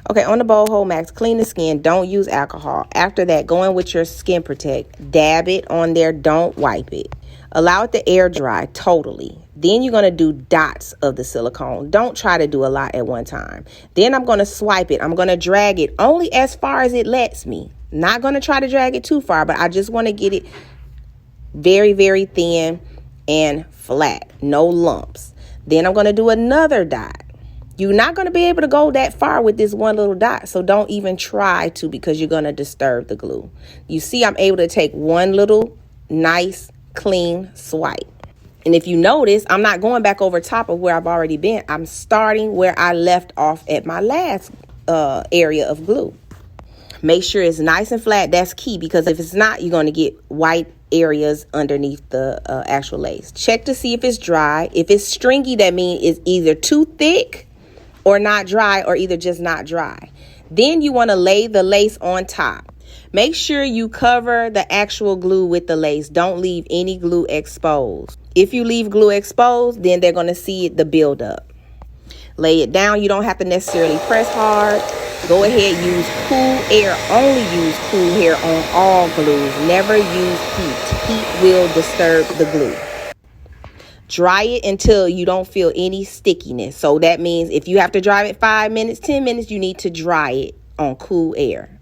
Okay, on the Bold Hold Maxx, clean the skin. Don't use alcohol. After that, go in with your Skin Protect. Dab it on there. Don't wipe it. Allow it to air dry totally. Then you're going to do dots of the silicone. Don't try to do a lot at one time. Then I'm going to swipe it. I'm going to drag it only as far as it lets me. Not going to try to drag it too far, but I just want to get it very, very thin and flat. No lumps. Then I'm going to do another dot. You're not going to be able to go that far with this one little dot, so don't even try to, because you're going to disturb the glue. You see, I'm able to take one little nice, clean swipe. And if you notice, I'm not going back over top of where I've already been. I'm starting where I left off at my last area of glue. Make sure it's nice and flat. That's key, because if it's not, you're going to get white areas underneath the actual lace. Check to see if it's dry. If it's stringy, that means it's either too thick or not dry, or either just not dry. Then you want to lay the lace on top. Make sure you cover the actual glue with the lace. Don't leave any glue exposed. If you leave glue exposed, then they're going to see the buildup. Lay it down. You don't have to necessarily press hard. Go ahead, use cool air. Only use cool air on all glues. Never use heat. Heat will disturb the glue. Dry it until you don't feel any stickiness. So that means if you have to dry it 5 minutes, 10 minutes, you need to dry it on cool air.